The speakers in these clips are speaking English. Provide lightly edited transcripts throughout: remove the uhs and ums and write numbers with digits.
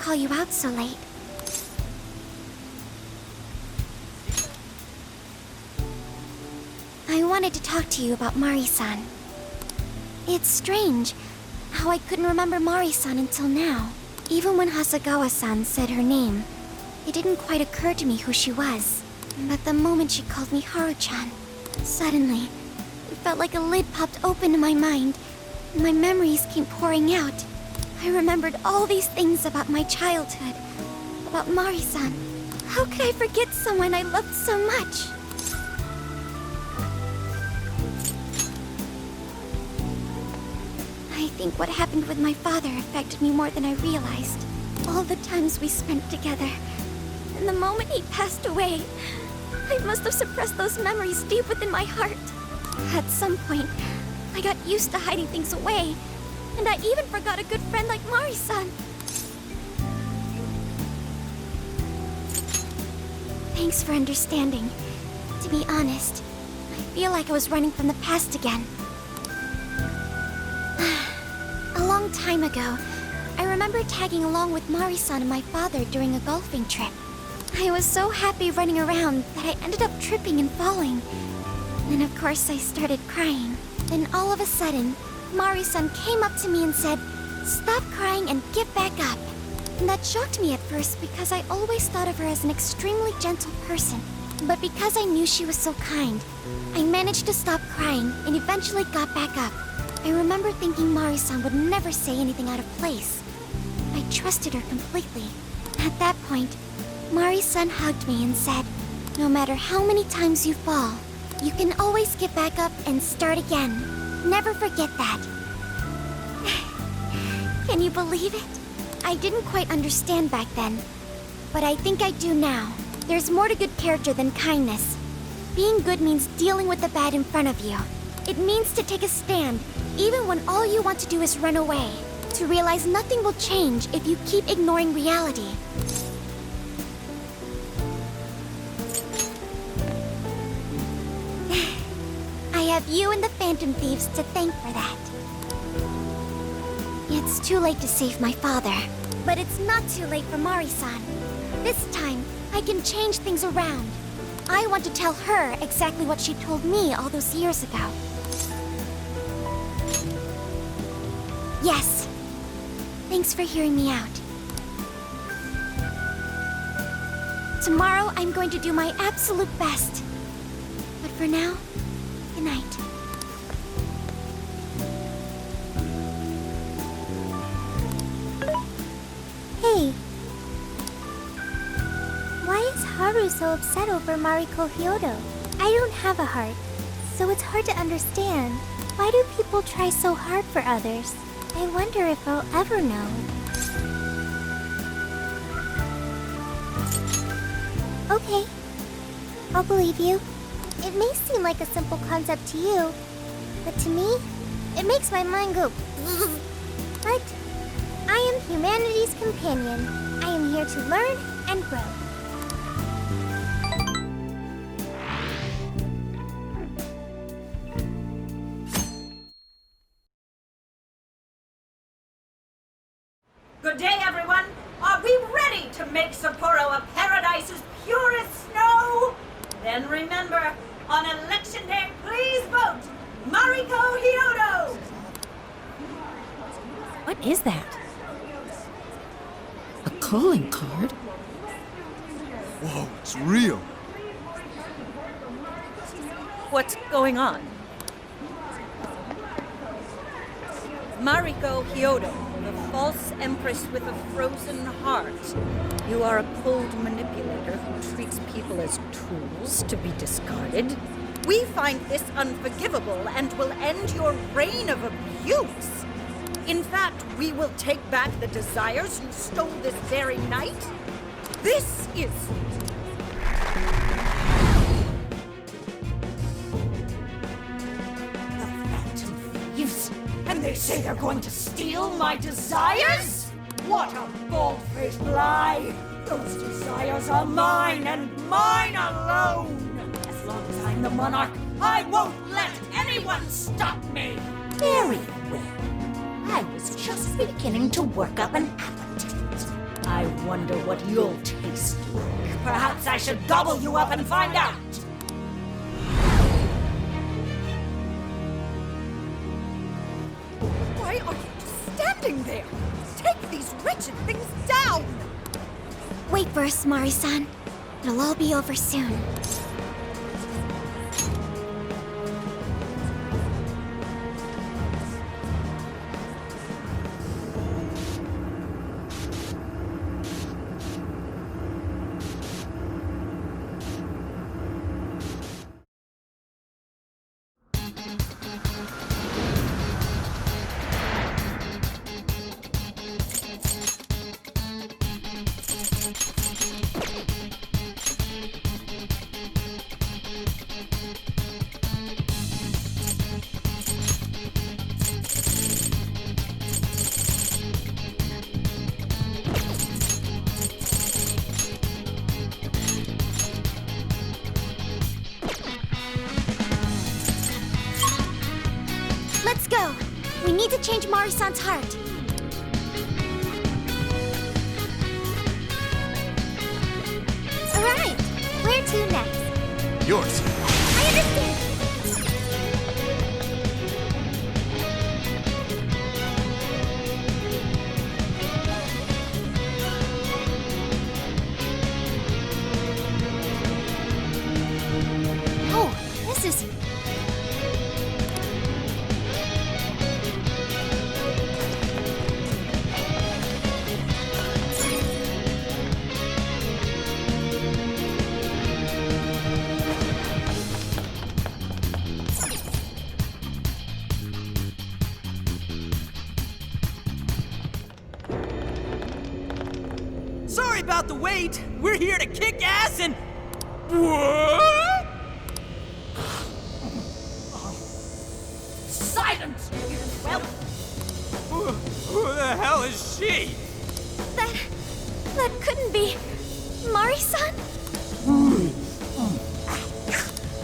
call you out so late. I wanted to talk to you about Mari-san. It's strange how I couldn't remember Mari-san until now. Even when Hasagawa-san said her name, it didn't quite occur to me who she was. But the moment she called me Haru-chan, suddenly, it felt like a lid popped open in my mind, and my memories came pouring out. I remembered all these things about my childhood, about Mari-san. How could I forget someone I loved so much? I think what happened with my father affected me more than I realized. All the times we spent together, and the moment he passed away, I must have suppressed those memories deep within my heart. At some point, I got used to hiding things away, and I even forgot a good friend like Mari-san. Thanks for understanding. To be honest, I feel like I was running from the past again. A long time ago, I remember tagging along with Mari-san and my father during a golfing trip. I was so happy running around that I ended up tripping and falling. And of course I started crying. Then all of a sudden, Mari-san came up to me and said, "Stop crying and get back up." And that shocked me at first because I always thought of her as an extremely gentle person. But because I knew she was so kind, I managed to stop crying and eventually got back up. I remember thinking Mari-san would never say anything out of place. I trusted her completely. At that point, Mari-san hugged me and said, "No matter how many times you fall, you can always get back up and start again. Never forget that." Can you believe it? I didn't quite understand back then, but I think I do now. There's more to good character than kindness. Being good means dealing with the bad in front of you. It means to take a stand, even when all you want to do is run away. To realize nothing will change if you keep ignoring reality. I have you and the Phantom Thieves to thank for that. It's too late to save my father, but it's not too late for Mari-san. This time, I can change things around. I want to tell her exactly what she told me all those years ago. Yes. Thanks for hearing me out. Tomorrow, I'm going to do my absolute best. But for now, good night. Hey. Why is Haru so upset over Mariko Hyodo? I don't have a heart, so it's hard to understand. Why do people try so hard for others? I wonder if I'll ever know. Okay. I'll believe you. It may seem like a simple concept to you, but to me, it makes my mind go But I am humanity's companion. I am here to learn and grow. Good day, everyone. Are we ready to make Sapporo a paradise as pure as snow? Then remember, on election day, please vote Mariko Hyodo! What is that? A calling card? Whoa, it's real. What's going on? Mariko Hyodo, the false empress with a frozen heart. You are a cold manipulator who treats people as tools to be discarded. We find this unforgivable and will end your reign of abuse. In fact, we will take back the desires you stole this very night. This is... the Phantom Thieves? And they say they're going to steal my desires? What a bald-faced lie! Those desires are mine and mine alone! As long as I'm the monarch, I won't let anyone stop me! Very well. I was just beginning to work up an appetite. I wonder what you'll taste like. Perhaps I should gobble you up and find out! Why are you just standing there? Take these wretched things down! Wait for us, Mari-san. It'll all be over soon. Let's go! We need to change Mari-san's heart. Alright! Where to next? Yours. I understand! Oh, this is... Sorry about the wait. We're here to kick ass and... What? Silence, you whelp! Who the hell is she? That couldn't be... Mari-san?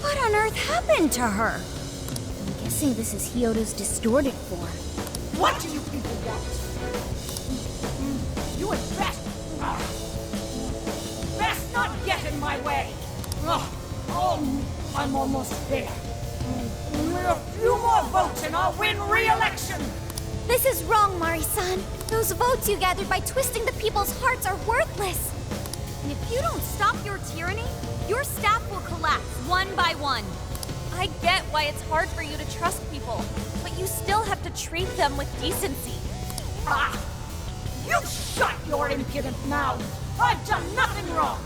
What on earth happened to her? I'm guessing this is Hyodo's distorted form. What do you people want? You had best not get in my way. I'm almost there. A few more votes and I'll win re-election. This is wrong, Mari-san. Those votes you gathered by twisting the people's hearts are worthless. And if you don't stop your tyranny, your staff will collapse one by one. I get why it's hard for you to trust people, but you still have to treat them with decency. Ah! You shut your impudent mouth! I've done nothing wrong!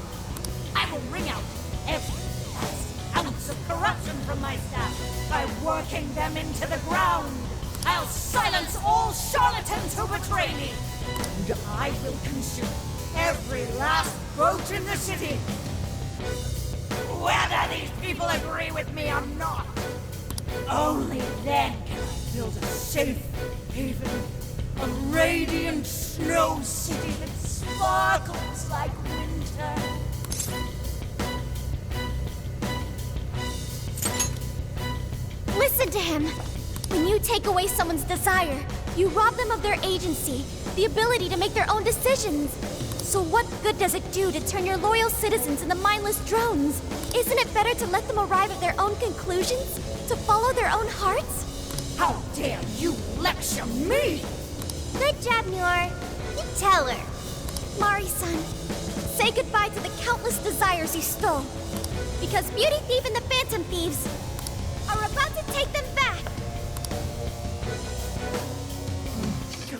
I will wring out every last ounce of corruption from my staff by working them into the ground! I'll silence all charlatans who betray me! And I will consume every last vote in the city! Whether these people agree with me or not! Only then can I build a safe haven, a radiant snow city that sparkles like winter. Listen to him. When you take away someone's desire, you rob them of their agency, the ability to make their own decisions. So what good does it do to turn your loyal citizens into mindless drones? Isn't it better to let them arrive at their own conclusions? To follow their own hearts? How dare you lecture me! Good job, Muir. You tell her. Mari-san, say goodbye to the countless desires you stole. Because Beauty Thief and the Phantom Thieves are about to take them back.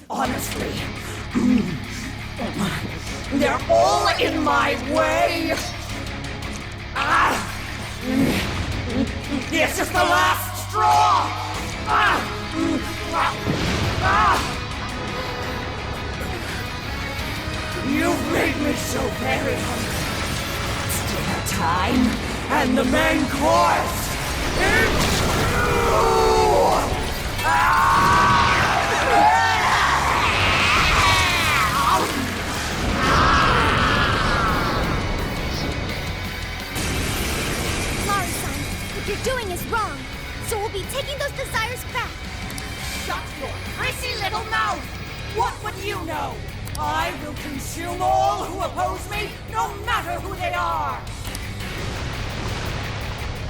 Honestly, they're all in my way! This is the last straw! You've made me so very hungry. It's dinner time, and the main course is Mari-san, what you're doing is wrong. So we'll be taking those desires back. Shut your prissy little mouth! What would you know? I will consume all who oppose me, no matter who they are!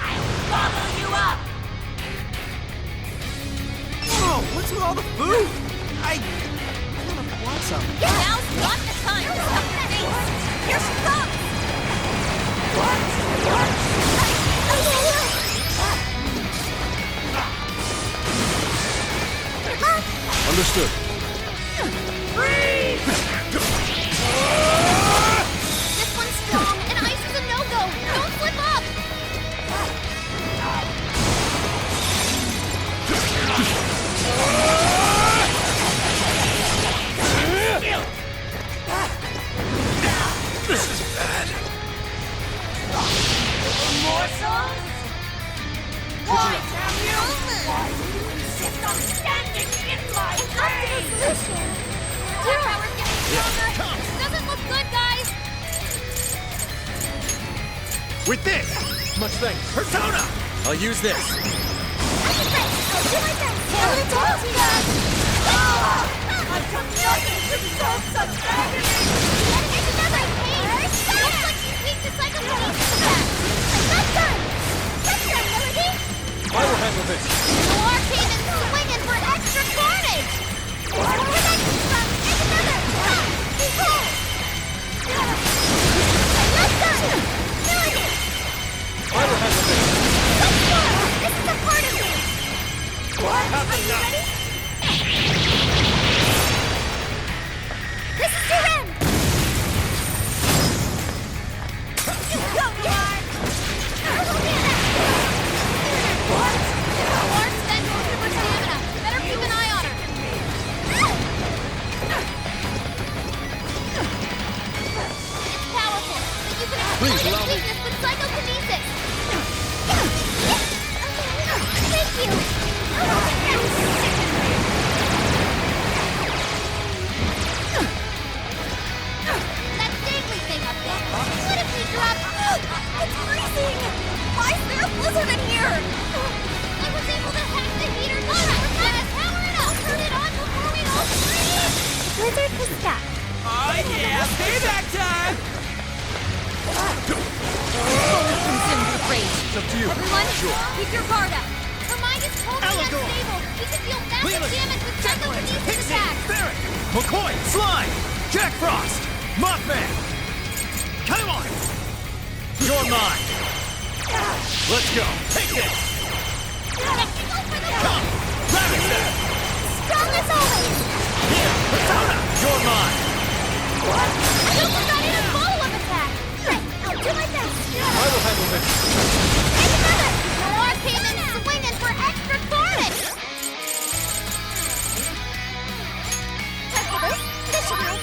I'll gobble you up! Whoa, what's with all the food? I don't want some. Now's not the time to stuff your face! Here she comes! Understood. This one's strong, and ice is a no-go. Don't slip up. This is bad. Morsels? Why, damn you? Why do you insist on standing in my way? Our power's getting stronger. Doesn't look good, guys. With this! Much thanks. Persona! I'll use this. I'll do my best. I've done nothing to deserve such agony! It's another pain. Looks like she's weak to psychokinesis attack. That's done. That's done, Melody. I will handle this. Noir came in swinging for extra carnage. Where'd that come from? It's another. Behold. That's done. Melody. I will handle this. Let's go. This is a part of me. What? Have enough. Ready? This is your end. Noir spent most of her stamina. Better keep an eye on her. It's powerful, but you can Please exploit allow its me. weakness with psychokinesis. Thank you. That dangly thing up there. What if we drop? It's freezing. Why is there a blizzard in here? I was able to hack the heater. All right, power it up. Turn it on before we all freeze. The blizzard has stopped. Oh yeah, payback time! Consumed with rage. It's up to you. Everyone, Sure. keep your guard up. Her mind is totally Allegor. unstable. We could deal massive Leland. damage with psychokinesis Pixie! attacks. Barrett! McCoy! Slime! Jack Frost! Mothman! Come on! You're mine! Let's go! Take this! Go for the Come! Rabbit there! strong as always. Here! Persona! You're mine! I hope we're not in a follow-up attack. Right, I'll do my best. I will handle this. And another. Noir came in swinging for extra carnage. Time for this. This should help.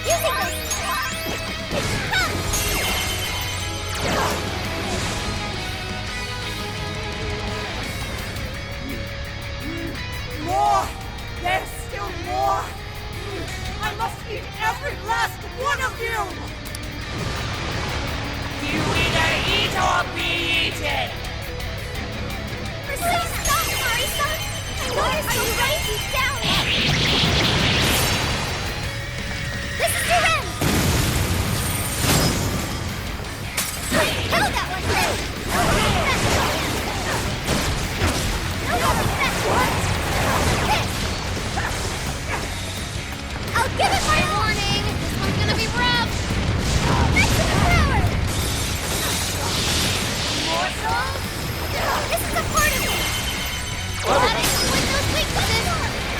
Using this. More! There's still more! I must eat every last one of you! You either eat or be eaten! Please stop, Mariko. I know you're so right deep down. This is your end. Held that one through. I'll give it my warning. This one's gonna be rough. Next to the power. Morsel? This is a part of me. That exploit those weaknesses.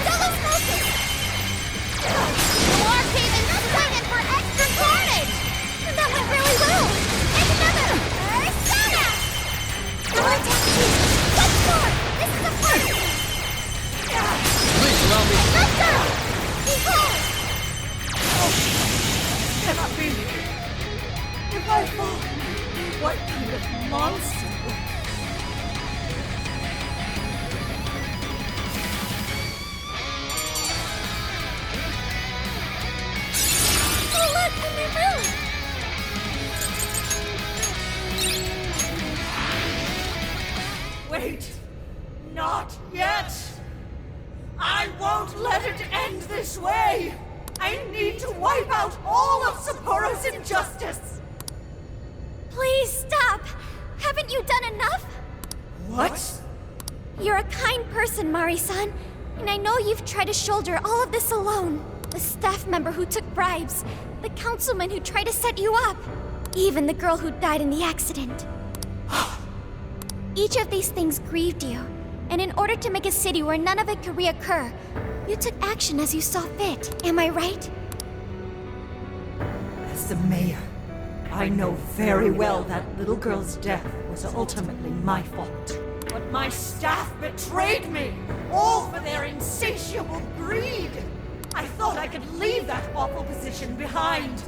Double focus. Noir came in swinging for extra carnage. That went really well. And another. Persona. Double attack two. Once more. This is a part of me. Please allow me. Let's go. Behold. Cannot be! If I fall, what kind of monster? Oh, look, in my room. this way! I need to wipe out all of Sapporo's injustice! Please stop! Haven't you done enough? What? You're a kind person, Mari-san, and I know you've tried to shoulder all of this alone. The staff member who took bribes, the councilman who tried to set you up, even the girl who died in the accident. Each of these things grieved you, and in order to make a city where none of it could reoccur, you took action as you saw fit. Am I right? As the mayor, I know very well that little girl's death was ultimately my fault. But my staff betrayed me, all for their insatiable greed. I thought I could leave that awful position behind.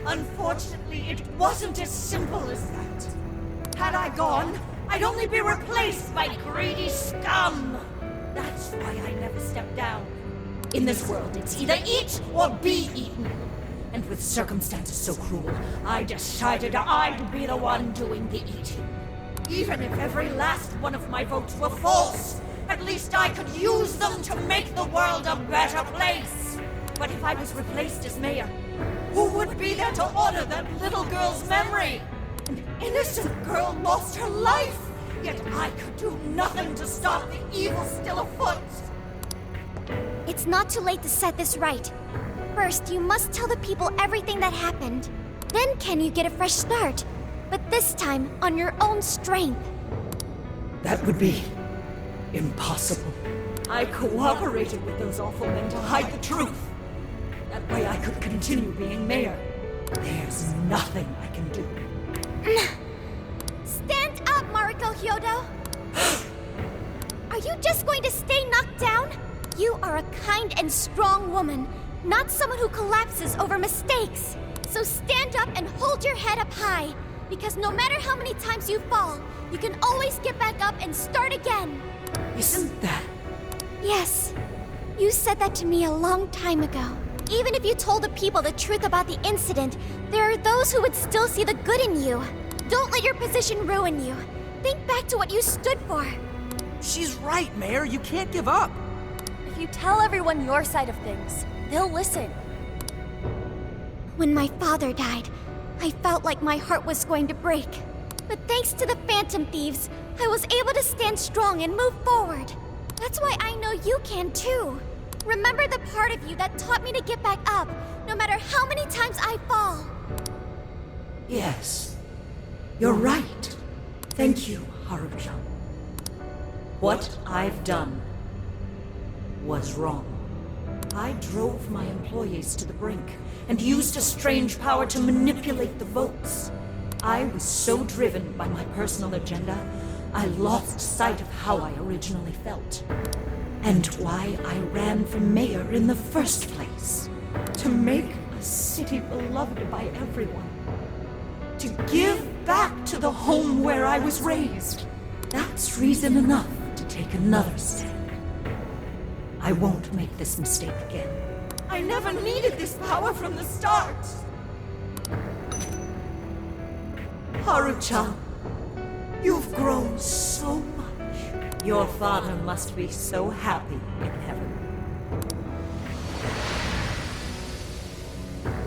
Unfortunately, it wasn't as simple as that. Had I gone, I'd only be replaced by greedy scum. That's why I never stepped down. In this world, it's either eat or be eaten. And with circumstances so cruel, I decided I'd be the one doing the eating. Even if every last one of my votes were false, at least I could use them to make the world a better place. But if I was replaced as mayor, who would be there to honor that little girl's memory? An innocent girl lost her life, yet I could do nothing to stop the evil still afoot. It's not too late to set this right. First, you must tell the people everything that happened. Then can you get a fresh start? But this time, on your own strength. That would be impossible. I cooperated with those awful men to hide the truth. That way I could continue being mayor. There's nothing I can do. Stand up, Mariko Hyodo! Are you just going to stay knocked down? You are a kind and strong woman, not someone who collapses over mistakes. So stand up and hold your head up high, because no matter how many times you fall, you can always get back up and start again. Isn't that... Yes, you said that to me a long time ago. Even if you told the people the truth about the incident, there are those who would still see the good in you. Don't let your position ruin you. Think back to what you stood for. She's right, Mayor. You can't give up. If you tell everyone your side of things, they'll listen. When my father died, I felt like my heart was going to break. But thanks to the Phantom Thieves, I was able to stand strong and move forward. That's why I know you can too. Remember the part of you that taught me to get back up, no matter how many times I fall. Yes. You're right. Thank you, Haruchan. What I've done was wrong. I drove my employees to the brink and used a strange power to manipulate the votes. I was so driven by my personal agenda, I lost sight of how I originally felt. And why I ran for mayor in the first place. To make a city beloved by everyone. To give back to the home where I was raised. That's reason enough to take another step. I won't make this mistake again. I never needed this power from the start. Haruchan, you've grown so much. Your father must be so happy in heaven.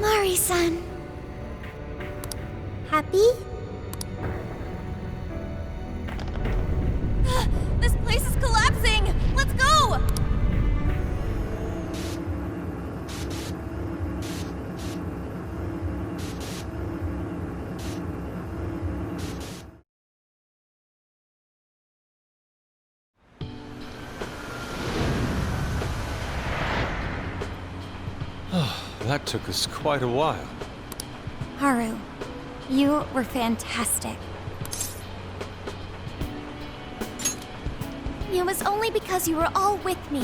Mari-san. Happy? This place is collapsing! Let's go! That took us quite a while. Haru, you were fantastic. It was only because you were all with me.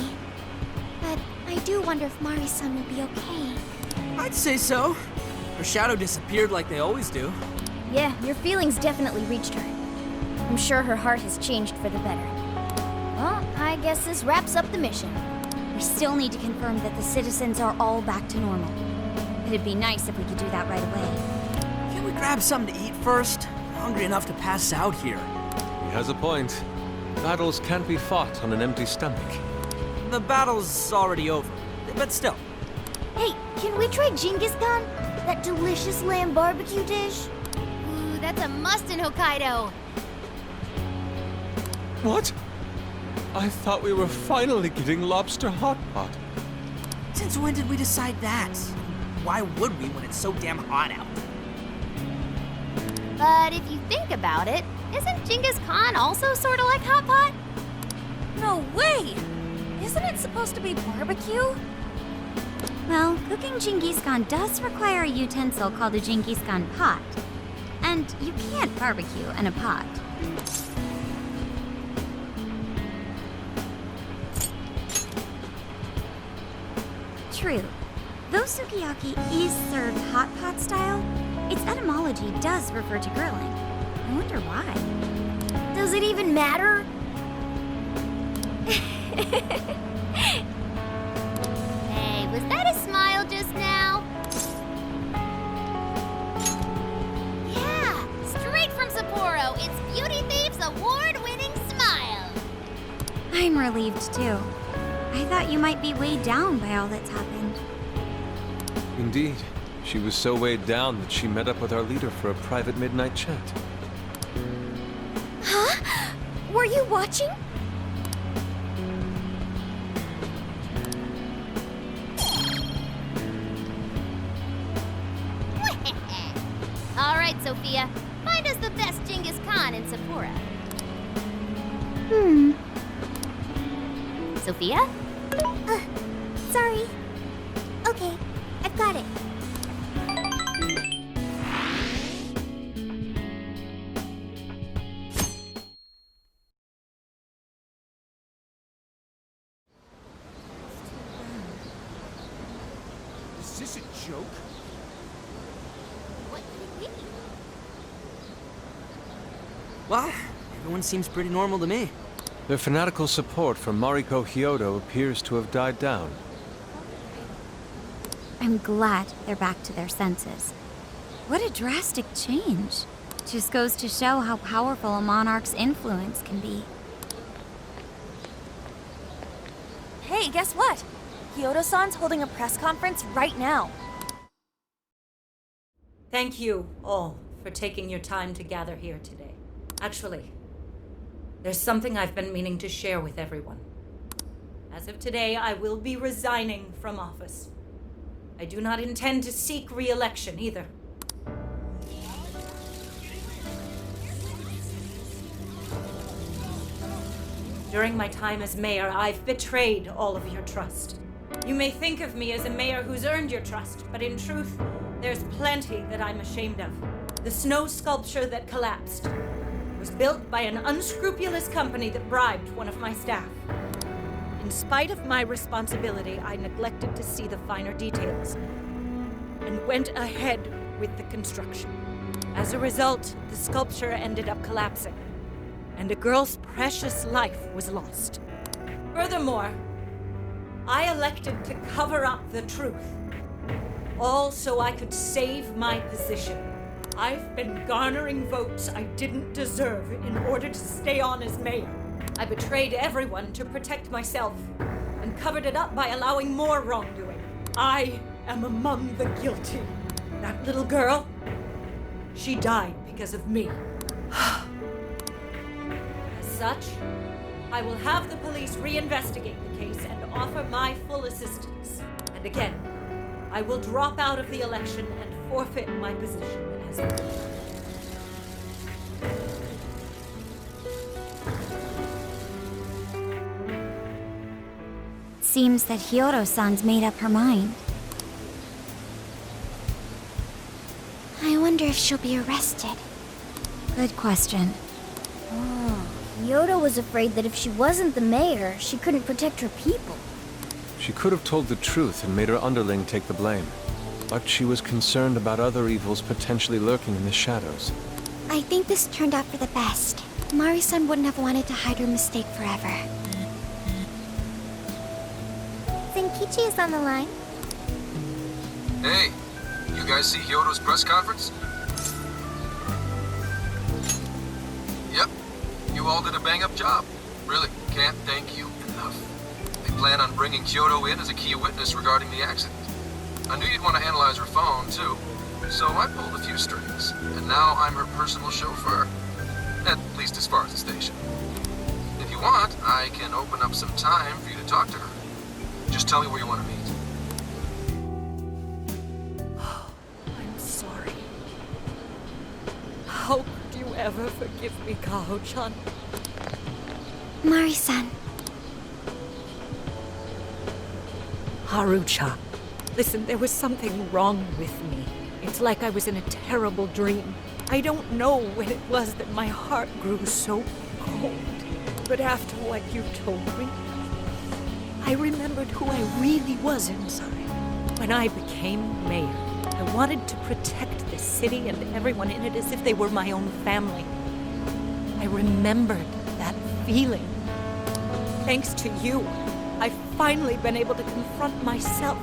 But I do wonder if Mari-san will be okay. I'd say so. Her shadow disappeared like they always do. Yeah, your feelings definitely reached her. I'm sure her heart has changed for the better. Well, I guess this wraps up the mission. We still need to confirm that the citizens are all back to normal. It'd be nice if we could do that right away. Can we grab something to eat first? I'm hungry enough to pass out here. He has a point. Battles can't be fought on an empty stomach. The battle's already over. But still, Hey, can we try Genghis Khan? That delicious lamb barbecue dish? Ooh, that's a must in Hokkaido. What? I thought we were finally getting lobster hot pot. Since when did we decide that? Why would we when it's so damn hot out? But if you think about it, isn't Genghis Khan also sort of like hot pot? No way! Isn't it supposed to be barbecue? Well, cooking Genghis Khan does require a utensil called a Genghis Khan pot. And you can't barbecue in a pot. True. Though sukiyaki is served hot pot style, its etymology does refer to grilling. I wonder why. Does it even matter? Hey, was that a smile just now? Yeah, straight from Sapporo, it's Beauty Thief's award-winning smile. I'm relieved too. I thought you might be weighed down by all that's happened. Indeed. She was so weighed down that she met up with our leader for a private midnight chat. Huh? Were you watching? All right, Sophia, find us the best Genghis Khan in Sapporo. Sophia? Sorry. Okay, I've got it. Is this a joke? What could it be? Well, everyone seems pretty normal to me. Their fanatical support for Mariko Hyodo appears to have died down. I'm glad they're back to their senses. What a drastic change. Just goes to show how powerful a monarch's influence can be. Hey, guess what? Kyoto-san's holding a press conference right now. Thank you all for taking your time to gather here today. Actually, there's something I've been meaning to share with everyone. As of today, I will be resigning from office. I do not intend to seek re-election either. During my time as mayor, I've betrayed all of your trust. You may think of me as a mayor who's earned your trust, but in truth, there's plenty that I'm ashamed of. The snow sculpture that collapsed was built by an unscrupulous company that bribed one of my staff. In spite of my responsibility, I neglected to see the finer details and went ahead with the construction. As a result, the sculpture ended up collapsing, and a girl's precious life was lost. Furthermore, I elected to cover up the truth, all so I could save my position. I've been garnering votes I didn't deserve in order to stay on as mayor. I betrayed everyone to protect myself and covered it up by allowing more wrongdoing. I am among the guilty. That little girl, she died because of me. As such, I will have the police reinvestigate the case and offer my full assistance. And again, I will drop out of the election and forfeit my position as mayor. Seems that Hyodo-san's made up her mind. I wonder if she'll be arrested. Good question. Yoda was afraid that if she wasn't the mayor, she couldn't protect her people. She could have told the truth and made her underling take the blame. But she was concerned about other evils potentially lurking in the shadows. I think this turned out for the best. Mari-san wouldn't have wanted to hide her mistake forever. Zenkichi is on the line. Hey, you guys see Hyodo's press conference? Yep, you all did a bang-up job. Really, can't thank you enough. They plan on bringing Kyoto in as a key witness regarding the accident. I knew you'd want to analyze her phone, too. So I pulled a few strings, and now I'm her personal chauffeur. At least as far as the station. If you want, I can open up some time for you to talk to her. Just tell me where you want to meet. I'm sorry. How could you ever forgive me, Kaho-chan? Mari-san. Haru-chan. Listen, there was something wrong with me. It's like I was in a terrible dream. I don't know when it was that my heart grew so cold. But after what you told me, I remembered who I really was inside. When I became mayor, I wanted to protect this city and everyone in it as if they were my own family. I remembered that feeling. Thanks to you, I've finally been able to confront myself.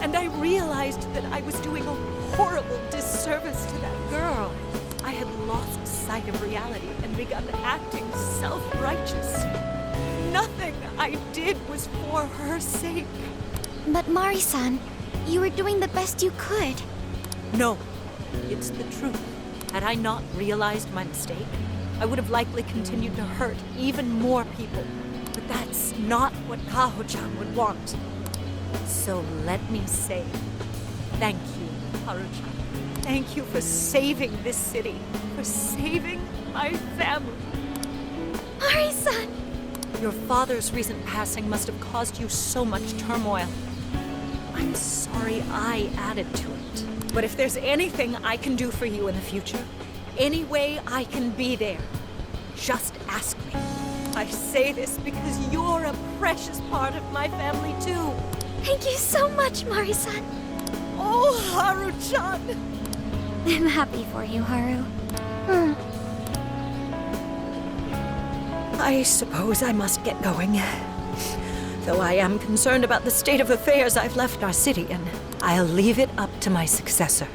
And I realized that I was doing a horrible disservice to that girl. I had lost sight of reality and begun acting self-righteous. Nothing I did was for her sake. But Mari-san, you were doing the best you could. No, it's the truth. Had I not realized my mistake, I would have likely continued to hurt even more people. But that's not what Kaho-chan would want. So let me say, thank you, Haru-chan. Thank you for saving this city, for saving my family. Mari-san! Your father's recent passing must have caused you so much turmoil. I'm sorry I added to it. But if there's anything I can do for you in the future, any way I can be there, just ask me. I say this because you're a precious part of my family too. Thank you so much, Mari-san. Oh, Haru-chan! I'm happy for you, Haru. I suppose I must get going. Though I am concerned about the state of affairs I've left our city in, I'll leave it up to my successor.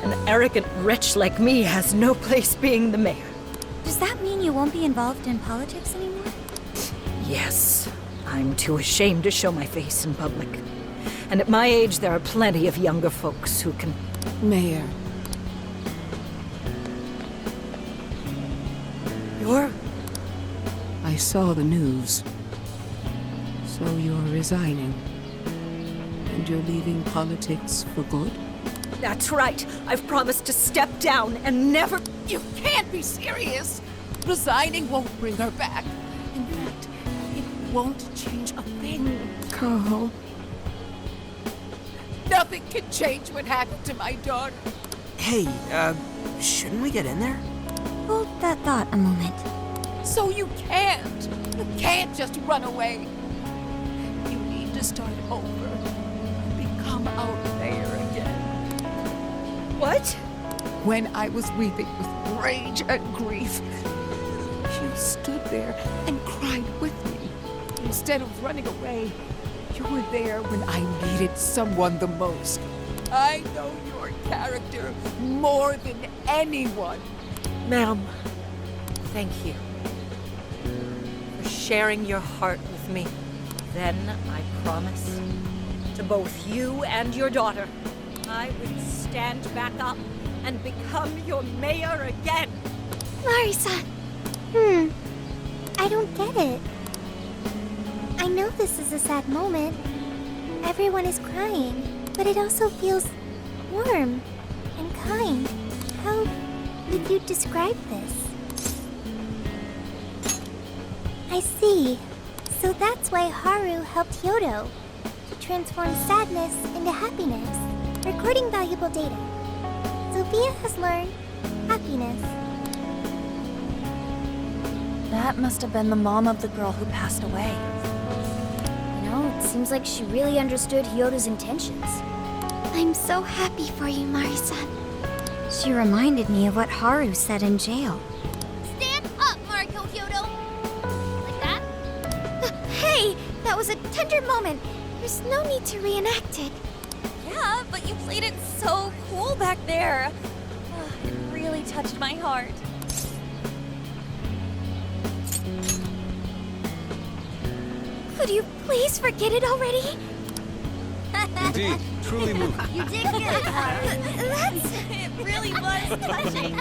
An arrogant wretch like me has no place being the mayor. Does that mean you won't be involved in politics anymore? Yes, I'm too ashamed to show my face in public. And at my age, there are plenty of younger folks who can... Mayor. You're... I saw the news. So you're resigning. And you're leaving politics for good? That's right. I've promised to step down and never... You can't be serious! Resigning won't bring her back. In fact, it won't change a thing. Kaho. Nothing can change what happened to my daughter. Hey, shouldn't we get in there? Hold that thought a moment. So you can't. You can't just run away. You need to start over. Become our mayor again. What? When I was weeping with rage and grief, you stood there and cried with me. Instead of running away, you were there when I needed someone the most. I know your character more than anyone. Ma'am, thank you for sharing your heart with me. Then I promise to both you and your daughter, I would stand back up and become your mayor again. Mari-san. I don't get it. I know this is a sad moment. Everyone is crying, but it also feels warm and kind. How would you describe this? I see. So that's why Haru helped Hyodo to transform sadness into happiness, recording valuable data. Sophia has learned happiness. That must have been the mom of the girl who passed away. You know, it seems like she really understood Hyodo's intentions. I'm so happy for you, Mari-san. She reminded me of what Haru said in jail. Stand up, Mariko Hyodo! Like that? Hey! That was a tender moment. There's no need to reenact it. Yeah, but you played it so cool back there. It really touched my heart. Could you please forget it already? Indeed, truly moving. You did good, Mari. It really was touching.